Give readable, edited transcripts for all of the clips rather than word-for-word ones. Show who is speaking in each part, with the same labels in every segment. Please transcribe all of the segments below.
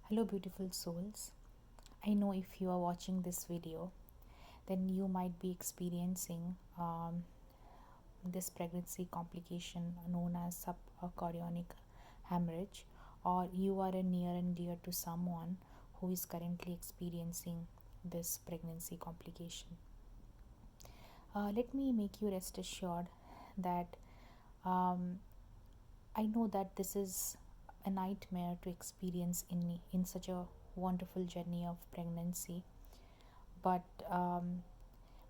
Speaker 1: Hello, beautiful souls. I know if you are watching this video, then you might be experiencing this pregnancy complication known as subchorionic hemorrhage, or you are a near and dear to someone who is currently experiencing this pregnancy complication. Let me make you rest assured that um, I know that this is a nightmare to experience in such a wonderful journey of pregnancy, but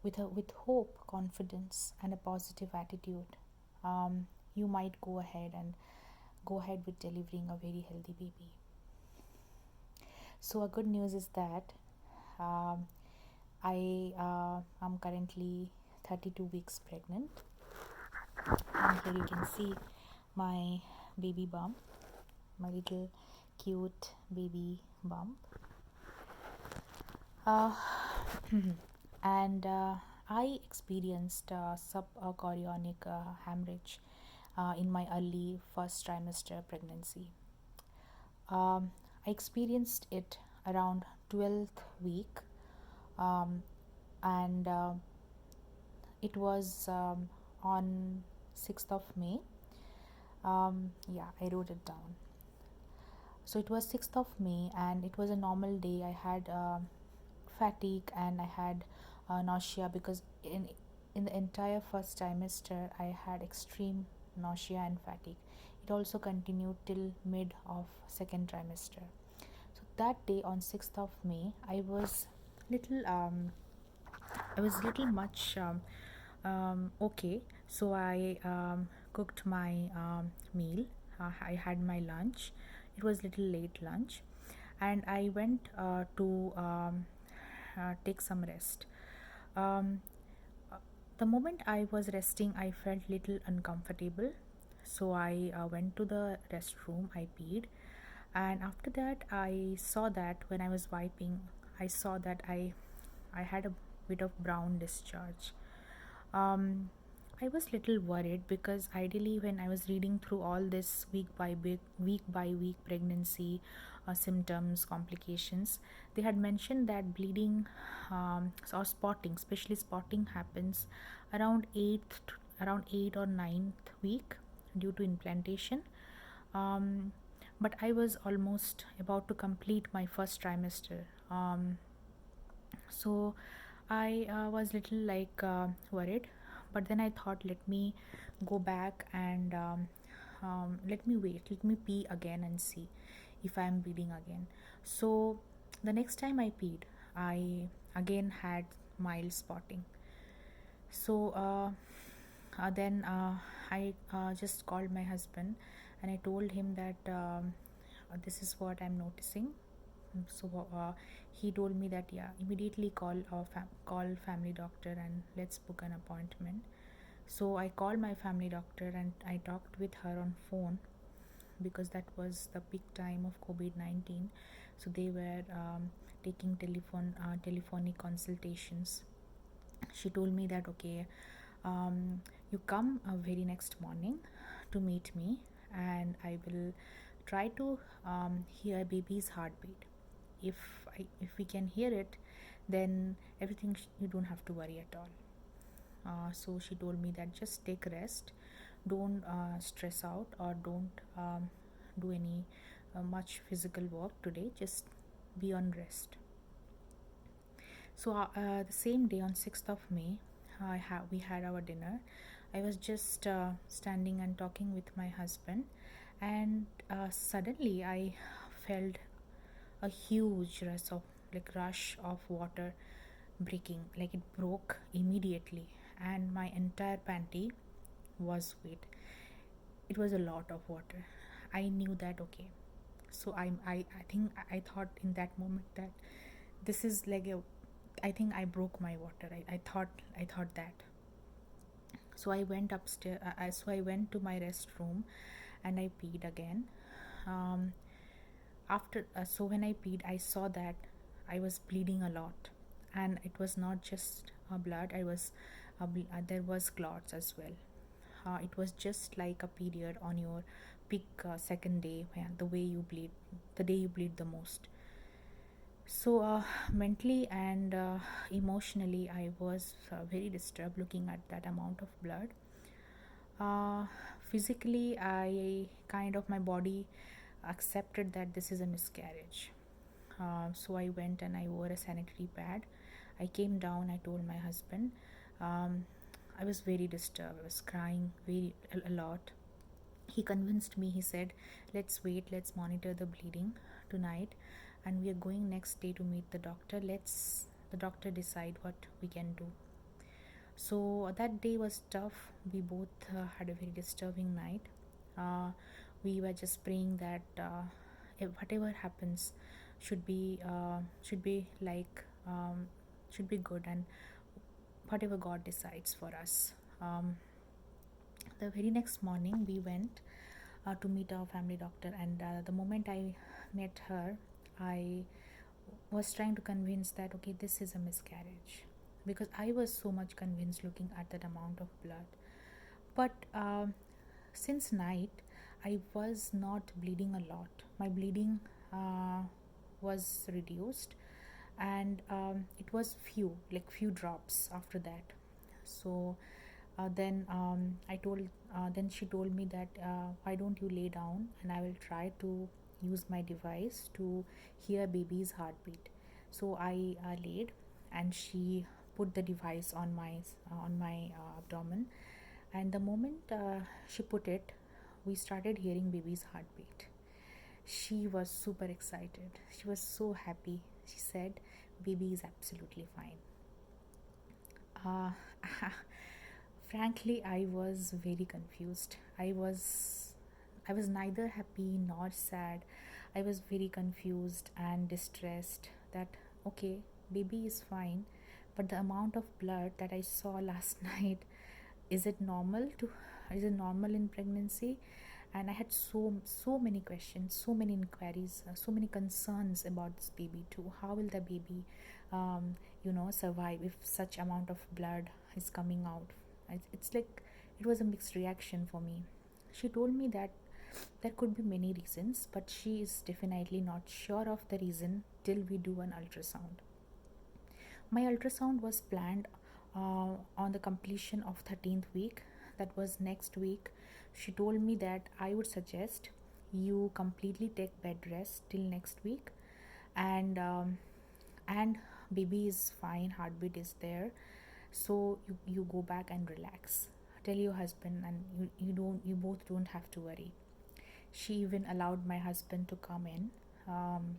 Speaker 1: with hope, confidence, and a positive attitude, you might go ahead with delivering a very healthy baby. So a good news is that um, I am currently 32 weeks pregnant, and here you can see my baby bump, my little cute baby bump. Uh, and I experienced subchorionic hemorrhage in my early first trimester pregnancy. I experienced it around 12th week, um, and it was on 6th of May. Yeah, I wrote it down. So it was 6th of May, and it was a normal day. I had fatigue and I had nausea, because in the entire first trimester I had extreme nausea and fatigue. It also continued till mid of second trimester. So that day on 6th of May, little little much okay. So I cooked my meal. I had my lunch. It was little late lunch, and I went to take some rest. Um, the moment I was resting, I felt little uncomfortable. So I went to the restroom. I peed, and after that, I saw that when I was wiping, I saw that I had a bit of brown discharge. Um, I was little worried, because ideally, when I was reading through all this week by week pregnancy symptoms, complications, they had mentioned that bleeding or spotting, especially spotting, happens around around 8th or 9th week due to implantation. Um, but I was almost about to complete my first trimester. So I was little worried, but then I thought, let me go back and let me pee again and see if I am bleeding again. So the next time I peed, I again had mild spotting. So then I just called my husband, and I told him that this is what I'm noticing. So he told me that, yeah, immediately call family doctor and let's book an appointment. So I called my family doctor and I talked with her on phone, because that was the peak time of COVID-19. So they were taking telephonic consultations. She told me that, okay, you come very next morning to meet me, and I will try to hear baby's heartbeat. If we can hear it, then everything, you don't have to worry at all. So she told me that just take rest, don't stress out, or don't do any much physical work today, just be on rest. So the same day on 6th of May, we had our dinner. I was just standing and talking with my husband, and suddenly I felt a huge rush of water breaking, like it broke immediately, and my entire panty was wet. It was a lot of water. I knew that, okay. So I think I thought in that moment that this is like a, I think I broke my water. I thought that. So I went upstairs. So I went to my restroom, and I peed again. Um, after So when I peed, I saw that I was bleeding a lot, and it was not just blood. There was clots as well. It was just like a period on your pick second day, the way you bleed, the day you bleed the most. So mentally and emotionally, I was very disturbed looking at that amount of blood. uh, Physically, I kind of, my body accepted that this is a miscarriage. So I went and I wore a sanitary pad. I came down, I told my husband. um, I was very disturbed, I was crying a lot. He convinced me. He said, let's wait, let's monitor the bleeding tonight, and we are going next day to meet the doctor. Let's the doctor decide what we can do. So that day was tough. We both had a very disturbing night. We were just praying that if whatever happens should be like should be good, and whatever God decides for us. The very next morning, we went to meet our family doctor, and the moment I met her, I was trying to convince that okay, this is a miscarriage, because I was so much convinced looking at that amount of blood. But since night, I was not bleeding a lot. My bleeding uh, was reduced, and it was few drops after that. So then I told then she told me that why don't you lay down and I will try to use my device to hear baby's heartbeat. So I laid, and she put the device on my abdomen, and the moment she put it, we started hearing baby's heartbeat. She was super excited, she was so happy. She said baby is absolutely fine. uh, Frankly, I was very confused. I was neither happy nor sad. I was very confused and distressed that okay, baby is fine, but the amount of blood that I saw last night, is it normal to is it normal in pregnancy? And I had so many questions, so many inquiries, so many concerns about this baby too. How will the baby survive if such amount of blood is coming out? It's like it was a mixed reaction for me. She told me that there could be many reasons, but she is definitely not sure of the reason till we do an ultrasound. My ultrasound was planned on the completion of 13th week. That was next week. She told me that I would suggest you completely take bed rest till next week, and baby is fine, heartbeat is there, so you go back and relax. Tell your husband, and you both don't have to worry. She even allowed my husband to come in, um,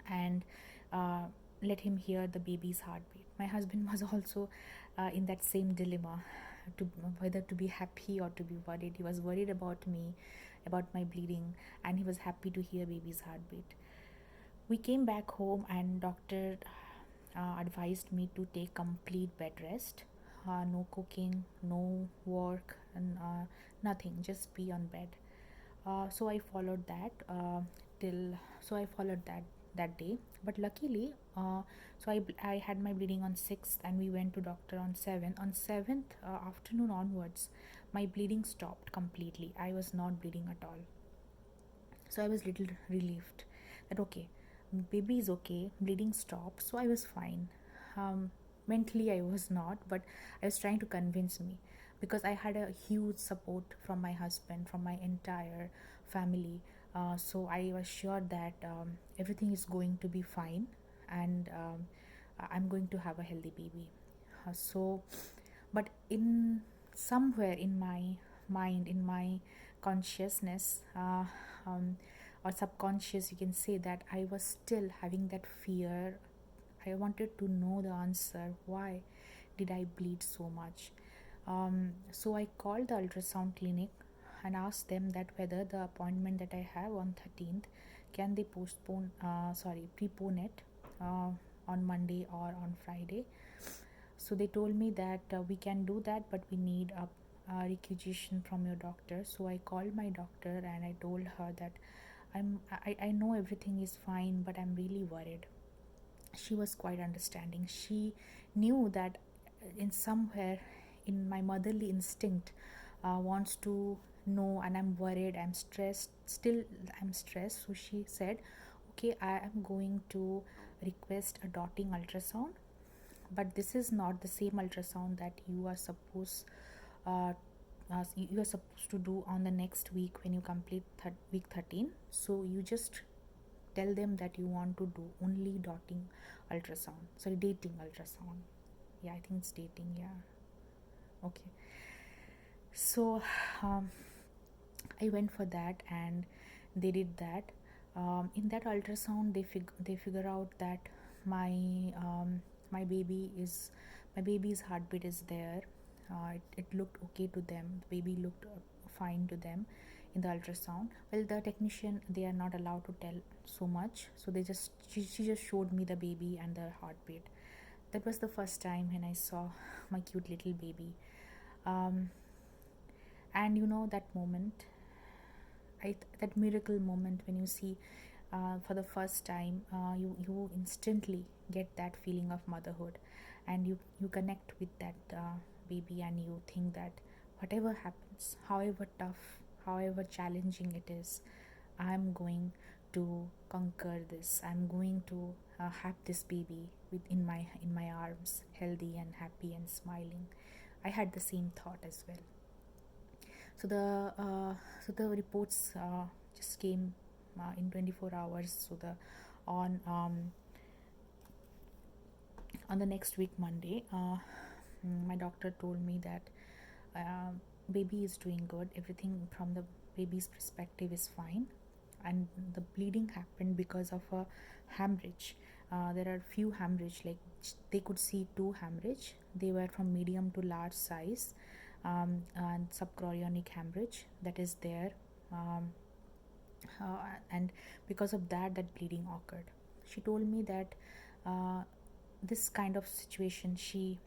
Speaker 1: and uh, let him hear the baby's heartbeat. My husband was also in that same dilemma, to whether to be happy or to be worried. He was worried about me, about my bleeding, and he was happy to hear baby's heartbeat. We came back home, and doctor advised me to take complete bed rest. No cooking, no work, and nothing. Just be on bed. So I followed that till. So I followed that day. But luckily, I had my bleeding on 6th, and we went to doctor on 7th. On 7th afternoon onwards, my bleeding stopped completely. I was not bleeding at all. So I was little relieved that okay, baby is okay, bleeding stopped, so I was fine. Mentally I was not, but I was trying to convince me, because I had a huge support from my husband, from my entire family. So I was sure that everything is going to be fine, and I'm going to have a healthy baby. But in somewhere in my mind, in my consciousness, or subconscious, you can say that I was still having that fear. I wanted to know the answer. Why did I bleed so much? So I called the ultrasound clinic and asked them that whether the appointment that I have on 13th, can they prepone it uh, on Monday or on Friday. So they told me that we can do that, but we need a requisition from your doctor. So I called my doctor and I told her that I know everything is fine, but I'm really worried. She was quite understanding. She knew that in somewhere in my motherly instinct wants to no, and I'm worried, I'm stressed, still I'm stressed. So she said, okay, I am going to request a dotting ultrasound, but this is not the same ultrasound that you are supposed you are supposed to do on the next week when you complete week 13. So you just tell them that you want to do only dotting ultrasound, sorry, dating ultrasound. Yeah, I think it's dating, yeah. Okay. So um, I went for that, and they did that. In that ultrasound, they figure out that my my baby is my baby's heartbeat is there. It looked okay to them. The baby looked fine to them in the ultrasound. Well, the technician, they are not allowed to tell so much, so she just showed me the baby and the heartbeat. That was the first time when I saw my cute little baby. Um, and that moment, that miracle moment when you see for the first time, you instantly get that feeling of motherhood, and you connect with that baby, and you think that whatever happens, however tough, however challenging it is, I'm going to conquer this. I'm going to have this baby in my arms, healthy and happy and smiling. I had the same thought as well. So the reports just came in 24 hours. So the on on the next week Monday, my doctor told me that uh, baby is doing good. Everything from the baby's perspective is fine, and the bleeding happened because of a hemorrhage. There are few hemorrhage, like they could see two hemorrhage. They were from medium to large size, and subchorionic hemorrhage that is there. Um, and because of that, that bleeding occurred. She told me that uh, this kind of situation, she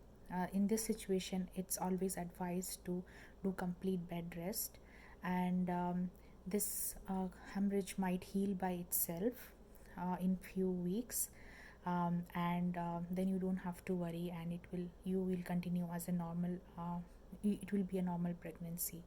Speaker 1: in this situation, it's always advised to do complete bed rest, and this hemorrhage might heal by itself in few weeks, and then you don't have to worry, and you will continue as a normal, it will be a normal pregnancy.